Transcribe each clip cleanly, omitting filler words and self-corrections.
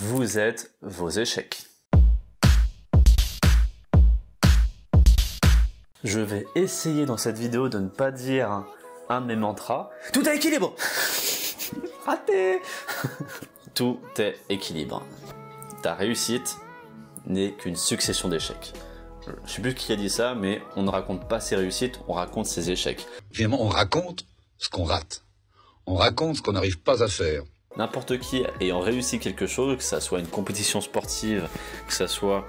vous êtes vos échecs. Je vais essayer dans cette vidéo de ne pas dire un de mes mantras. Tout est équilibre. Raté. Tout est équilibre. Ta réussite n'est qu'une succession d'échecs. Je sais plus qui a dit ça, mais on ne raconte pas ses réussites, on raconte ses échecs. Finalement, on raconte ce qu'on rate. On raconte ce qu'on n'arrive pas à faire. N'importe qui ayant réussi quelque chose, que ça soit une compétition sportive, que ça soit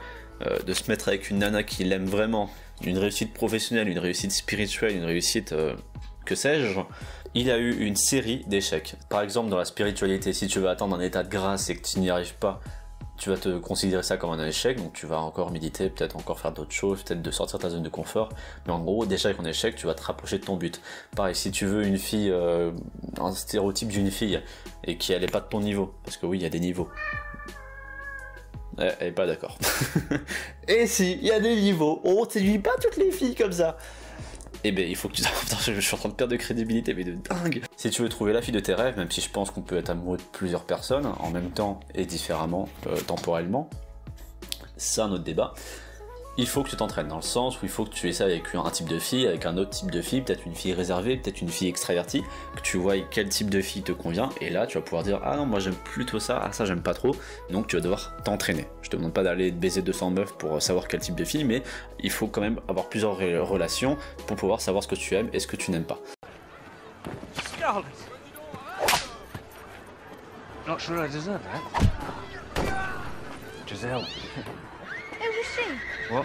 de se mettre avec une nana qui l'aime vraiment, une réussite professionnelle, une réussite spirituelle, une réussite que sais-je, il a eu une série d'échecs. Par exemple, dans la spiritualité, si tu veux atteindre un état de grâce et que tu n'y arrives pas, tu vas te considérer ça comme un échec, donc tu vas encore méditer, peut-être encore faire d'autres choses, peut-être de sortir de ta zone de confort, mais en gros, d'échec en échec, tu vas te rapprocher de ton but. Pareil, si tu veux une fille, un stéréotype d'une fille, et qu'elle n'est pas de ton niveau, parce que oui, il y a des niveaux. Elle est pas d'accord. Et si, il y a des niveaux, on ne séduit pas toutes les filles comme ça. Eh ben il faut que tu... Putain, je suis en train de perdre de crédibilité, mais de dingue. Si tu veux trouver la fille de tes rêves, même si je pense qu'on peut être amoureux de plusieurs personnes, en même temps et différemment, temporellement, c'est un autre débat. Il faut que tu t'entraînes dans le sens où il faut que tu essaies avec un type de fille, avec un autre type de fille, peut-être une fille réservée, peut-être une fille extravertie, que tu vois quel type de fille te convient, et là tu vas pouvoir dire ah non moi j'aime plutôt ça, ah ça j'aime pas trop, donc tu vas devoir t'entraîner. Je te demande pas d'aller baiser 200 meufs pour savoir quel type de fille, mais il faut quand même avoir plusieurs relations pour pouvoir savoir ce que tu aimes et ce que tu n'aimes pas. Scarlett. Not sure I deserve that. Giselle. Who was she? What?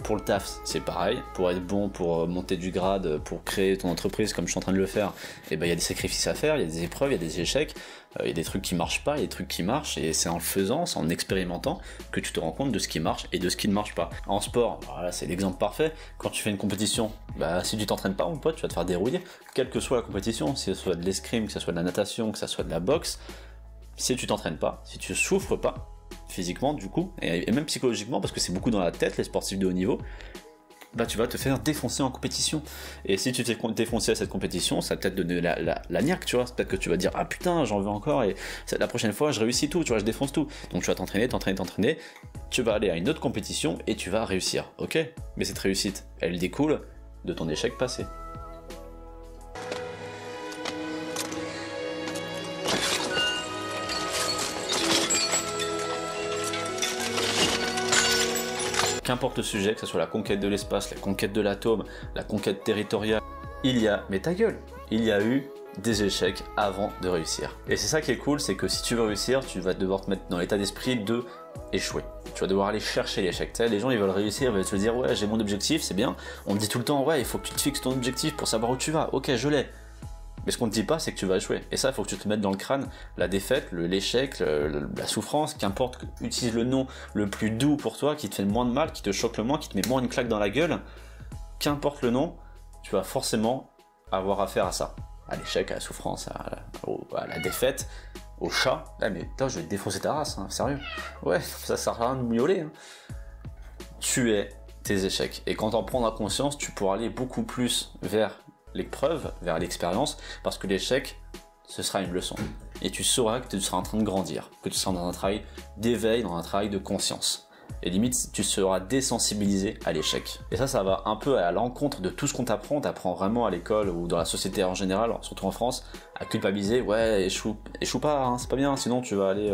Pour le taf, c'est pareil. Pour être bon, pour monter du grade, pour créer ton entreprise comme je suis en train de le faire, et ben il y a des sacrifices à faire, il y a des épreuves, il y a des échecs, il y a des trucs qui marchent pas, il y a des trucs qui marchent, et c'est en le faisant, c'est en expérimentant que tu te rends compte de ce qui marche et de ce qui ne marche pas. En sport, voilà, c'est l'exemple parfait. Quand tu fais une compétition, bah si tu t'entraînes pas, mon pote, tu vas te faire dérouiller, quelle que soit la compétition, si ce soit de l'escrime, que ce soit de la natation, que ce soit de la boxe, si tu t'entraînes pas, si tu souffres pas, physiquement du coup, et même psychologiquement, parce que c'est beaucoup dans la tête les sportifs de haut niveau, bah tu vas te faire défoncer en compétition. Et si tu t'es défoncé à cette compétition, ça va peut-être donner la niaque, tu vois, peut-être que tu vas dire ah putain j'en veux encore, et la prochaine fois je réussis tout, tu vois, je défonce tout. Donc tu vas t'entraîner, tu vas aller à une autre compétition et tu vas réussir, ok. Mais cette réussite, elle découle de ton échec passé. Qu'importe le sujet, que ce soit la conquête de l'espace, la conquête de l'atome, la conquête territoriale, mais ta gueule, il y a eu des échecs avant de réussir. Et c'est ça qui est cool, c'est que si tu veux réussir, tu vas devoir te mettre dans l'état d'esprit de échouer. Tu vas devoir aller chercher l'échec. Tu sais, les gens ils veulent réussir, ils veulent te dire ouais j'ai mon objectif, c'est bien. On te dit tout le temps ouais il faut que tu te fixes ton objectif pour savoir où tu vas. Ok je l'ai. Mais ce qu'on ne te dit pas, c'est que tu vas échouer. Et ça, il faut que tu te mettes dans le crâne la défaite, l'échec, la souffrance, qu'importe, utilise le nom le plus doux pour toi, qui te fait le moins de mal, qui te choque le moins, qui te met moins une claque dans la gueule. Qu'importe le nom, tu vas forcément avoir affaire à ça. À l'échec, à la souffrance, à la défaite, au chat. Ah mais putain, je vais te défoncer ta race, hein, sérieux. Ouais, ça sert à rien de miauler. Hein. Tu es tes échecs. Et quand t'en prendras conscience, tu pourras aller beaucoup plus vers l'épreuve, vers l'expérience, parce que l'échec, ce sera une leçon. Et tu sauras que tu seras en train de grandir, que tu seras dans un travail d'éveil, dans un travail de conscience. Et limite, tu seras désensibilisé à l'échec. Et ça va un peu à l'encontre de tout ce qu'on t'apprend. T'apprends vraiment à l'école ou dans la société en général, surtout en France, à culpabiliser. Ouais, échoue pas, hein, c'est pas bien, sinon tu vas aller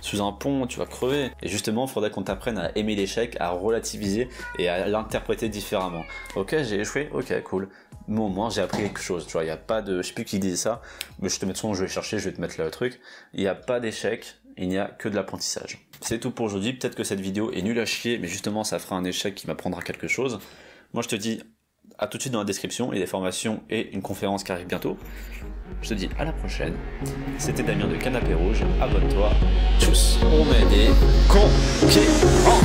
sous un pont, tu vas crever. Et justement, il faudrait qu'on t'apprenne à aimer l'échec, à relativiser et à l'interpréter différemment. Ok, j'ai échoué, ok, cool. Mais au moins j'ai appris quelque chose, tu vois, il n'y a pas de... Je sais plus qui disait ça, mais je te mets de son, je vais chercher, je vais te mettre le truc. Il n'y a pas d'échec, il n'y a que de l'apprentissage. C'est tout pour aujourd'hui, peut-être que cette vidéo est nulle à chier, mais justement ça fera un échec qui m'apprendra quelque chose. Moi je te dis à tout de suite dans la description, il y a des formations et une conférence qui arrive bientôt. Je te dis à la prochaine. C'était Damien de Canapé Rouge, abonne-toi. Tchuss, on met des conquérants.